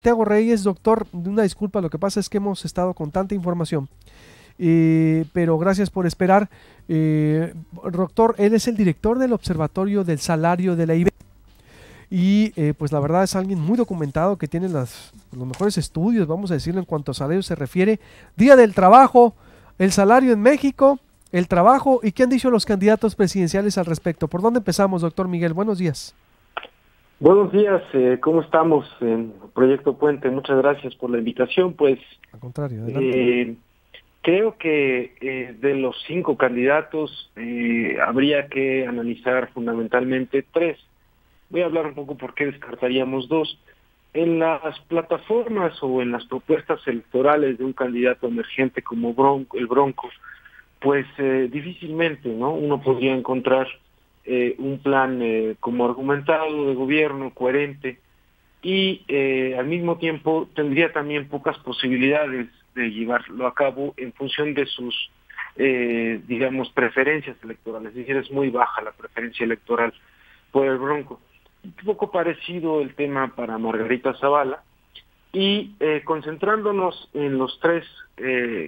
Santiago Reyes, doctor, una disculpa, lo que pasa es que hemos estado con tanta información, pero gracias por esperar. Doctor, él es el director del Observatorio del Salario de la IBE y pues la verdad es alguien muy documentado que tiene los mejores estudios, vamos a decirlo, en cuanto a salario se refiere. Día del trabajo, el salario en México, el trabajo y qué han dicho los candidatos presidenciales al respecto. ¿Por dónde empezamos, doctor Miguel? Buenos días. Buenos días, ¿cómo estamos en Proyecto Puente? Muchas gracias por la invitación. Pues Al contrario, adelante. eh, creo que de los 5 candidatos habría que analizar fundamentalmente 3. Voy a hablar un poco por qué descartaríamos 2. En las plataformas o en las propuestas electorales de un candidato emergente como el Bronco, pues difícilmente, ¿no? Uno podría encontrar un plan como argumentado de gobierno, coherente, y al mismo tiempo tendría también pocas posibilidades de llevarlo a cabo en función de sus, digamos, preferencias electorales. Es decir, es muy baja la preferencia electoral por el Bronco. Un poco parecido el tema para Margarita Zavala, y concentrándonos en los 3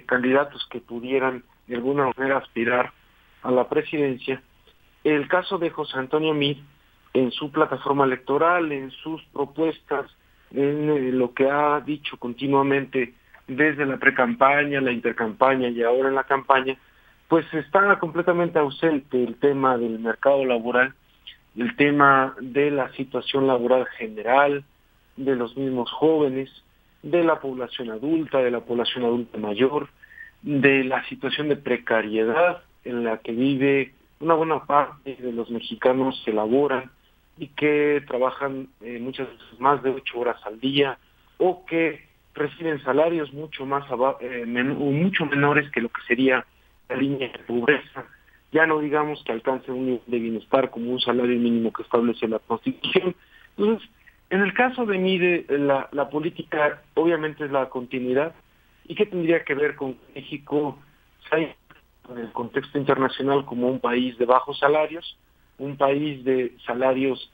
candidatos que pudieran de alguna manera aspirar a la presidencia, el caso de José Antonio Meade, en su plataforma electoral, en sus propuestas, en lo que ha dicho continuamente desde la precampaña, la intercampaña y ahora en la campaña, pues está completamente ausente el tema del mercado laboral, el tema de la situación laboral general, de los mismos jóvenes, de la población adulta, de la población adulta mayor, de la situación de precariedad en la que vive una buena parte de los mexicanos que laboran y que trabajan muchas veces más de 8 horas al día, o que reciben salarios mucho mucho menores que lo que sería la línea de pobreza, ya no digamos que alcance un nivel de bienestar como un salario mínimo que establece la Constitución. Entonces, en el caso de Mide, la política obviamente es la continuidad. ¿Y qué tendría que ver con México en el contexto internacional como un país de bajos salarios, un país de salarios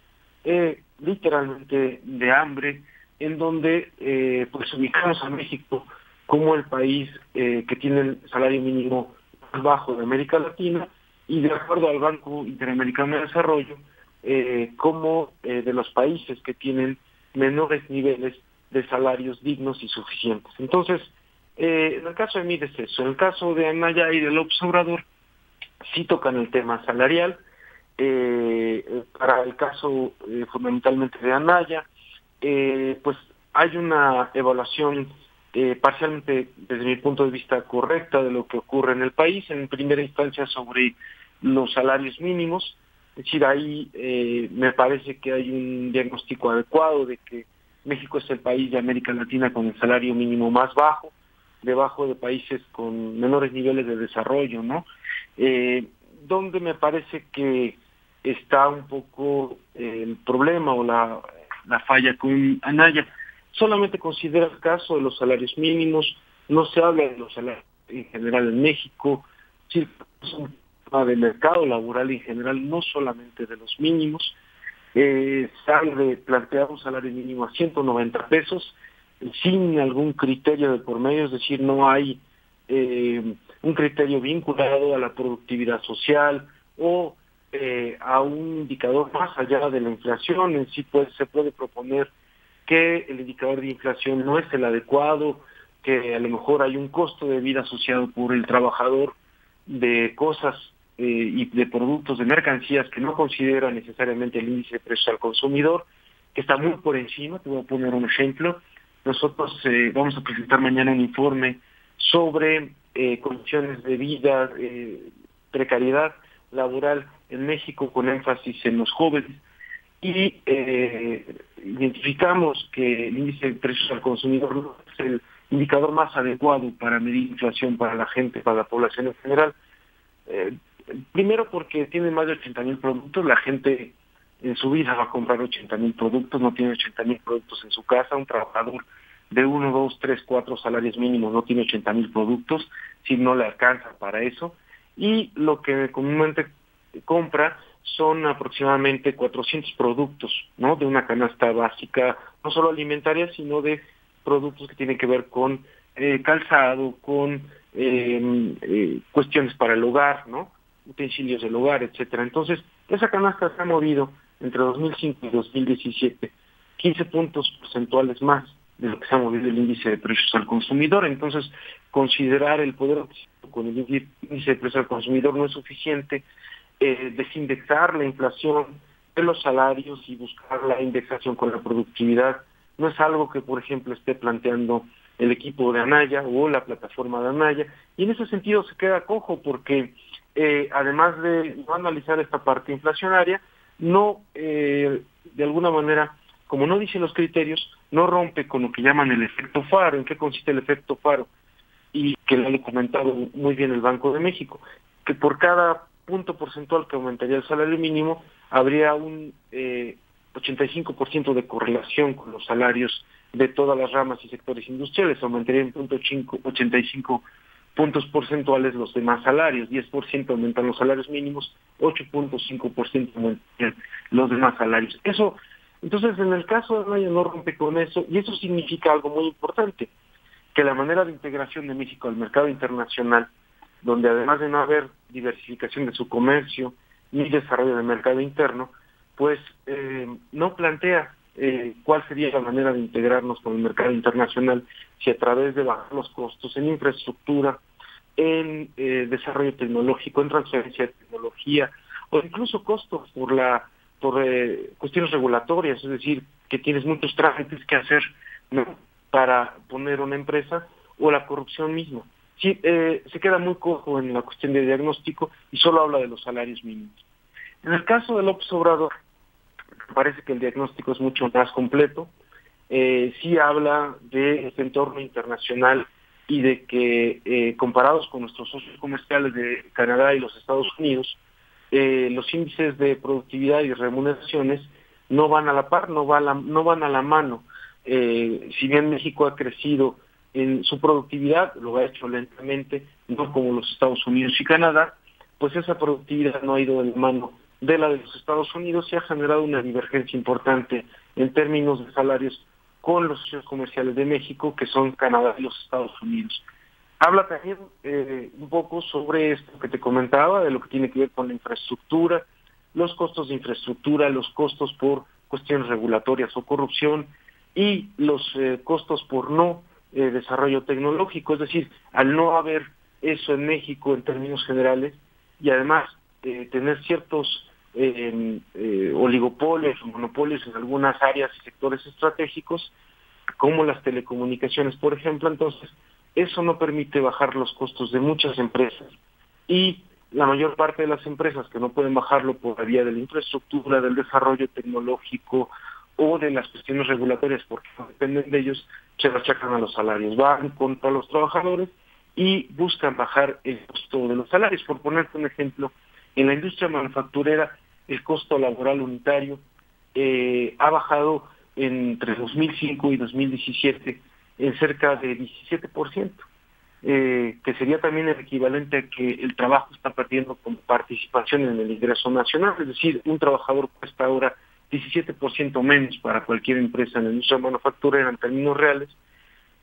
literalmente de hambre, en donde pues ubicamos a México como el país que tiene el salario mínimo más bajo de América Latina, y de acuerdo al Banco Interamericano de Desarrollo, como de los países que tienen menores niveles de salarios dignos y suficientes. Entonces, en el caso de mí es eso. En el caso de Anaya y del López Obrador, sí tocan el tema salarial. Para el caso fundamentalmente de Anaya, pues hay una evaluación parcialmente, desde mi punto de vista, correcta de lo que ocurre en el país, en primera instancia sobre los salarios mínimos. Es decir, ahí me parece que hay un diagnóstico adecuado de que México es el país de América Latina con el salario mínimo más bajo, debajo de países con menores niveles de desarrollo, ¿no? Donde me parece que está un poco el problema o la falla con Anaya. Solamente considera el caso de los salarios mínimos, no se habla de los salarios en general en México, sí, es un tema de mercado laboral en general, no solamente de los mínimos. Se habla de plantear un salario mínimo a 190 pesos, sin algún criterio de por medio, es decir, no hay un criterio vinculado a la productividad social o a un indicador más allá de la inflación. En sí se puede proponer que el indicador de inflación no es el adecuado, que a lo mejor hay un costo de vida asociado por el trabajador de cosas y de productos, de mercancías que no considera necesariamente el índice de precios al consumidor, que está muy por encima. Te voy a poner un ejemplo. Nosotros vamos a presentar mañana un informe sobre condiciones de vida, precariedad laboral en México, con énfasis en los jóvenes, y identificamos que el índice de precios al consumidor no es el indicador más adecuado para medir inflación para la gente, para la población en general. Eh, Primero porque tiene más de 80,000 productos, la gente en su vida va a comprar 80,000 productos, no tiene 80,000 productos en su casa. Un trabajador de 1, 2, 3, 4 salarios mínimos no tiene 80,000 productos, si no le alcanza para eso, y lo que comúnmente compra son aproximadamente 400 productos, ¿no? De una canasta básica, no solo alimentaria, sino de productos que tienen que ver con calzado, con cuestiones para el hogar, ¿no? Utensilios del hogar, etcétera. Entonces, esa canasta se ha movido entre 2005 y 2017 15 puntos porcentuales más de lo que se ha movido el índice de precios al consumidor. Entonces, considerar el poder adquisitivo con el índice de precios al consumidor no es suficiente. Desindexar la inflación de los salarios y buscar la indexación con la productividad no es algo que, por ejemplo, esté planteando el equipo de Anaya o la plataforma de Anaya, y en ese sentido se queda cojo porque además de no analizar esta parte inflacionaria, no, de alguna manera, como no dice los criterios, no rompe con lo que llaman el efecto faro. ¿En qué consiste el efecto faro? Y que lo ha comentado muy bien el Banco de México, que por cada punto porcentual que aumentaría el salario mínimo, habría un 85% de correlación con los salarios de todas las ramas y sectores industriales. Aumentaría en 85 puntos porcentuales los demás salarios, 10% aumentan los salarios mínimos, 8.5% aumentan los demás salarios. Eso, entonces, en el caso de Anaya no rompe con eso, y eso significa algo muy importante, que la manera de integración de México al mercado internacional, donde además de no haber diversificación de su comercio ni desarrollo del mercado interno, pues no plantea cuál sería la manera de integrarnos con el mercado internacional si a través de bajar los costos en infraestructura, en desarrollo tecnológico, en transferencia de tecnología, o incluso costos por cuestiones regulatorias, es decir, que tienes muchos trámites que hacer, ¿no?, para poner una empresa, o la corrupción misma. Sí, se queda muy cojo en la cuestión de diagnóstico y solo habla de los salarios mínimos. En el caso de López Obrador, parece que el diagnóstico es mucho más completo. Sí habla de este entorno internacional y de que comparados con nuestros socios comerciales de Canadá y los Estados Unidos, los índices de productividad y remuneraciones no van a la par, no van a la mano. Si bien México ha crecido en su productividad, lo ha hecho lentamente, no como los Estados Unidos y Canadá, pues esa productividad no ha ido de la mano de la de los Estados Unidos y ha generado una divergencia importante en términos de salarios con los socios comerciales de México, que son Canadá y los Estados Unidos. Habla también un poco sobre esto que te comentaba, de lo que tiene que ver con la infraestructura, los costos de infraestructura, los costos por cuestiones regulatorias o corrupción y los costos por no desarrollo tecnológico, es decir, al no haber eso en México en términos generales y además tener ciertos oligopolios o monopolios en algunas áreas y sectores estratégicos, como las telecomunicaciones, por ejemplo, entonces eso no permite bajar los costos de muchas empresas y la mayor parte de las empresas que no pueden bajarlo por la vía de la infraestructura, del desarrollo tecnológico o de las cuestiones regulatorias porque no dependen de ellos, se achacan a los salarios, van contra los trabajadores y buscan bajar el costo de los salarios. Por ponerte un ejemplo, en la industria manufacturera el costo laboral unitario ha bajado entre 2005 y 2017 en cerca de 17%, que sería también el equivalente a que el trabajo está perdiendo con participación en el ingreso nacional, es decir, un trabajador cuesta ahora 17% menos para cualquier empresa en la industria manufacturera en términos reales,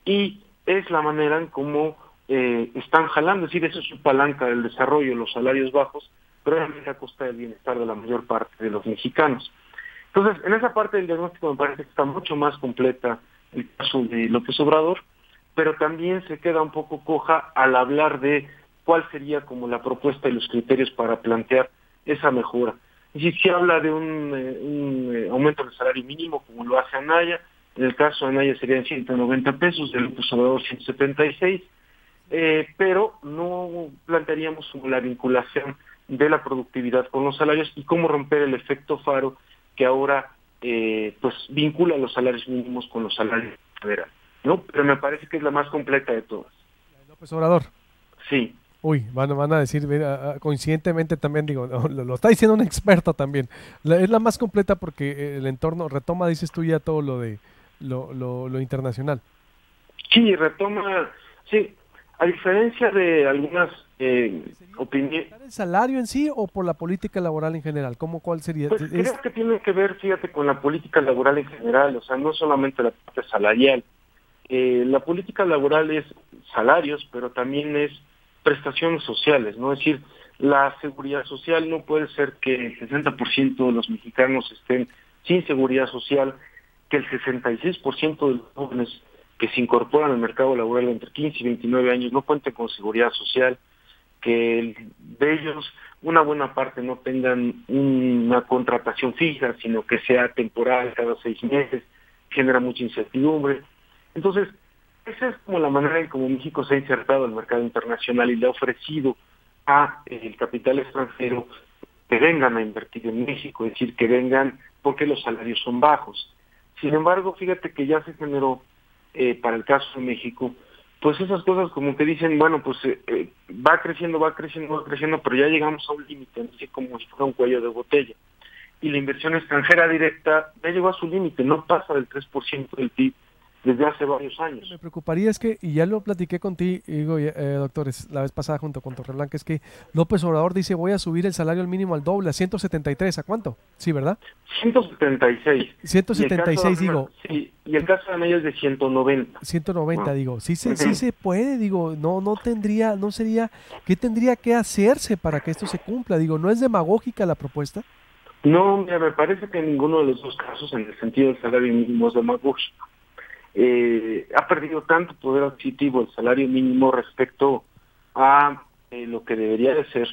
y es la manera en cómo están jalando, es decir, eso es su palanca del desarrollo, los salarios bajos, pero realmente a costa del bienestar de la mayor parte de los mexicanos. Entonces, en esa parte del diagnóstico me parece que está mucho más completa el caso de López Obrador, pero también se queda un poco coja al hablar de cuál sería como la propuesta y los criterios para plantear esa mejora. Y si habla de un aumento del salario mínimo, como lo hace Anaya, en el caso de Anaya serían 190 pesos, de López Obrador 176, pero no plantearíamos como la vinculación de la productividad con los salarios y cómo romper el efecto faro que ahora pues vincula los salarios mínimos con los salarios federales, ¿no? Pero me parece que es la más completa de todas. López Obrador. Sí. Uy, van a decir, coincidentemente también digo, lo está diciendo un experto también. Es la más completa porque el entorno retoma, dices tú, ya todo lo de lo internacional. Sí, retoma, sí, a diferencia de algunas opinión. ¿El salario en sí o por la política laboral en general? ¿Cuál sería? Pues creo que tiene que ver, fíjate, con la política laboral en general, o sea, no solamente la parte salarial. La política laboral es salarios, pero también es prestaciones sociales, ¿no? Es decir, la seguridad social no puede ser que el 60% de los mexicanos estén sin seguridad social, que el 66% de los jóvenes que se incorporan al mercado laboral entre 15 y 29 años no cuenten con seguridad social, que de ellos una buena parte no tengan una contratación fija, sino que sea temporal cada 6 meses, genera mucha incertidumbre. Entonces, esa es como la manera en cómo México se ha insertado en el mercado internacional y le ha ofrecido a el capital extranjero que vengan a invertir en México, es decir, que vengan porque los salarios son bajos. Sin embargo, fíjate que ya se generó, para el caso de México, pues esas cosas como que dicen, bueno, pues va creciendo, pero ya llegamos a un límite, así como si fuera un cuello de botella. Y la inversión extranjera directa ya llegó a su límite, no pasa del 3% del PIB desde hace varios años. Me preocuparía es que, y ya lo platiqué contigo, doctores, la vez pasada junto con Torreblanca, es que López Obrador dice voy a subir el salario mínimo al doble, a 173, ¿a cuánto? Sí, ¿verdad? 176. 176, digo. Sí, y el caso de Anaya es de 190. 190, ¿No? digo. Sí se puede, digo, no sería, ¿qué tendría que hacerse para que esto se cumpla? Digo, ¿no es demagógica la propuesta? No, mira, me parece que en ninguno de los dos casos, en el sentido del salario mínimo, es demagógico. Ha perdido tanto poder adquisitivo el salario mínimo respecto a lo que debería de ser,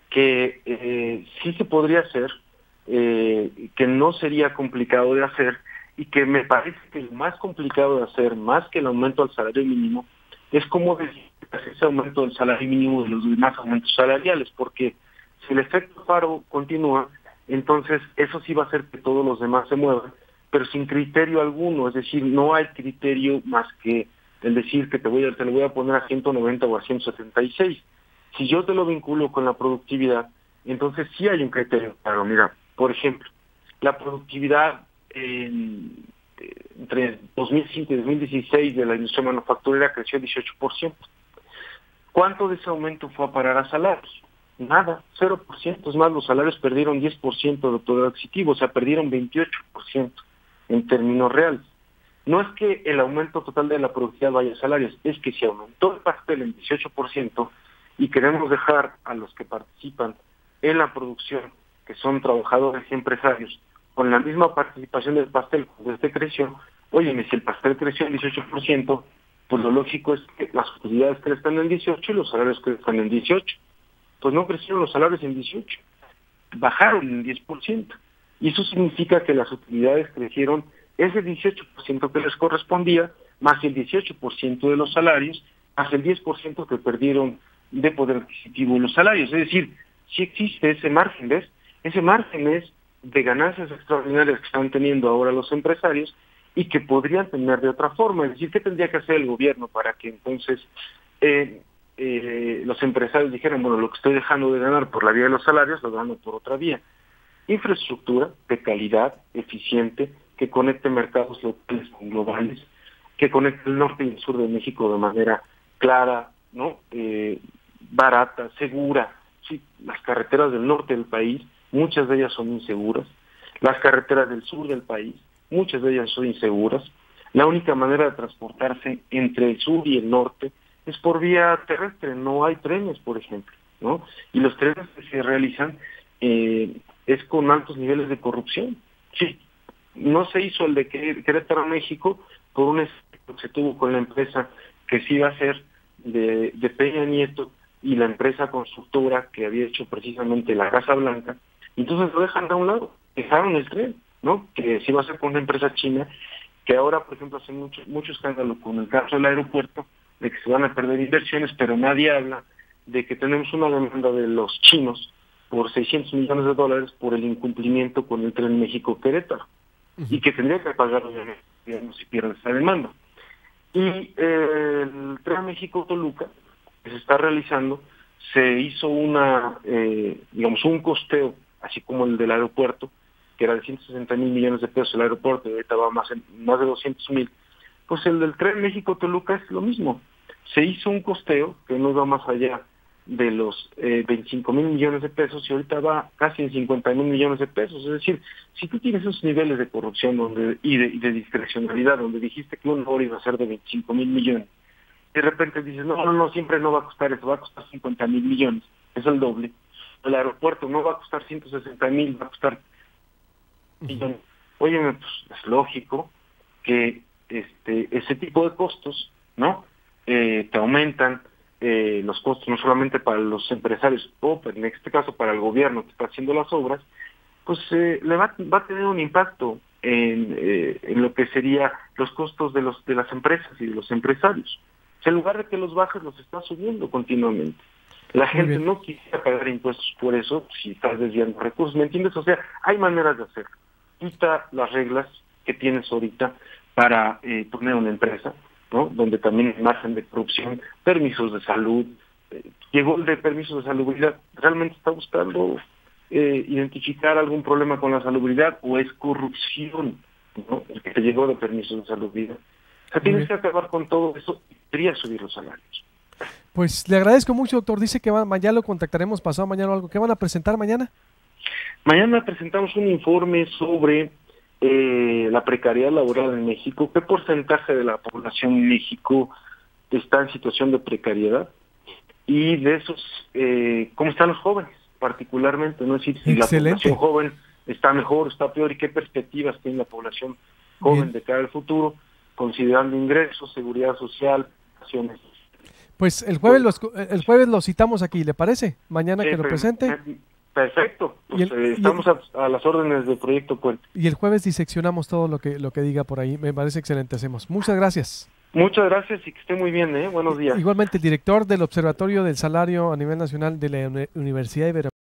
que sí se podría hacer, que no sería complicado de hacer, y que me parece que lo más complicado de hacer, más que el aumento al salario mínimo, es cómo ese aumento del salario mínimo de los demás aumentos salariales, porque si el efecto paro continúa, entonces eso sí va a hacer que todos los demás se muevan, pero sin criterio alguno, es decir, no hay criterio más que el decir que te lo voy a poner a 190 o a 176. Si yo te lo vinculo con la productividad, entonces sí hay un criterio claro. Mira, por ejemplo, la productividad entre 2005 y 2016 de la industria manufacturera creció 18%. ¿Cuánto de ese aumento fue a parar a salarios? Nada, 0%. Es más, los salarios perdieron 10% de poder adquisitivo, o sea, perdieron 28% en términos reales. No es que el aumento total de la productividad vaya a salarios, es que si aumentó el pastel en 18% y queremos dejar a los que participan en la producción, que son trabajadores y empresarios, con la misma participación del pastel cuando este creció, oye, si el pastel creció en 18%, pues lo lógico es que las utilidades crezcan en 18 y los salarios crezcan en 18. Pues no crecieron los salarios en 18, bajaron en 10%. Y eso significa que las utilidades crecieron ese 18% que les correspondía, más el 18% de los salarios, más el 10% que perdieron de poder adquisitivo en los salarios. Es decir, si existe ese margen, ¿ves? Ese margen es de ganancias extraordinarias que están teniendo ahora los empresarios y que podrían tener de otra forma. Es decir, ¿qué tendría que hacer el gobierno para que entonces los empresarios dijeran, bueno, lo que estoy dejando de ganar por la vía de los salarios, lo gano por otra vía? Infraestructura de calidad, eficiente, que conecte mercados locales con globales, que conecte el norte y el sur de México de manera clara, ¿no? Barata, segura. Sí, las carreteras del norte del país, muchas de ellas son inseguras. Las carreteras del sur del país, muchas de ellas son inseguras. La única manera de transportarse entre el sur y el norte es por vía terrestre, no hay trenes, por ejemplo, ¿no? Y los trenes que se realizan es con altos niveles de corrupción. Sí, no se hizo el de Querétaro, México, por un efecto que se tuvo con la empresa que sí iba a ser de Peña Nieto y la empresa constructora que había hecho precisamente la Casa Blanca. Entonces lo dejan de un lado, dejaron el tren, ¿no? Que sí iba a ser con una empresa china, que ahora, por ejemplo, hace mucho escándalo con el caso del aeropuerto, de que se van a perder inversiones, pero nadie habla de que tenemos una demanda de los chinos por $600 millones por el incumplimiento con el tren México-Querétaro, y que tendría que pagar, obviamente, digamos, si pierde esa demanda. Y el tren México-Toluca, que se está realizando, se hizo un costeo, así como el del aeropuerto, que era de 160,000 millones de pesos el aeropuerto, y ahorita va más de 200,000. Pues el del tren México-Toluca es lo mismo. Se hizo un costeo que no iba más allá de los 25,000 millones de pesos y ahorita va casi en 50,000 millones de pesos. Es decir, si tú tienes esos niveles de corrupción y de discrecionalidad, donde dijiste que un oro iba a ser de 25,000 millones, de repente dices, no, siempre no va a costar eso, va a costar 50,000 millones, es el doble. El aeropuerto no va a costar 160,000, va a costar millones. Óyeme, pues es lógico que ese tipo de costos, ¿no? Te aumentan los costos no solamente para los empresarios o en este caso para el gobierno que está haciendo las obras, pues le va a tener un impacto en lo que sería los costos de las empresas y de los empresarios. O sea, en lugar de que los bajes, los está subiendo continuamente. La gente no quisiera pagar impuestos por eso, si estás desviando recursos, ¿me entiendes? O sea, hay maneras de hacerlo. Quita las reglas que tienes ahorita para poner una empresa, ¿no? Donde también hay margen de corrupción, permisos de salud. Llegó el de permisos de salubridad, ¿realmente está buscando identificar algún problema con la salubridad o es corrupción, ¿no? El que te llegó de permisos de salubridad? O sea, tienes que acabar con todo eso y quería subir los salarios. Pues le agradezco mucho, doctor. Dice que mañana lo contactaremos, pasado mañana o algo. ¿Qué van a presentar mañana? Mañana presentamos un informe sobre la precariedad laboral en México. ¿Qué porcentaje de la población en México está en situación de precariedad? Y de esos, ¿cómo están los jóvenes particularmente? ¿No? Es decir, si la población joven está mejor, está peor, y qué perspectivas tiene la población joven de cara al futuro, considerando ingresos, seguridad social, acciones. Pues el jueves lo citamos aquí, ¿le parece? Mañana que lo presente. Perfecto, pues estamos a las órdenes del Proyecto Puente. Y el jueves diseccionamos todo lo que diga por ahí, me parece excelente, hacemos. Muchas gracias. Muchas gracias y que esté muy bien, buenos días. Igualmente, el director del Observatorio del Salario a nivel nacional de la Universidad Iberoamericana.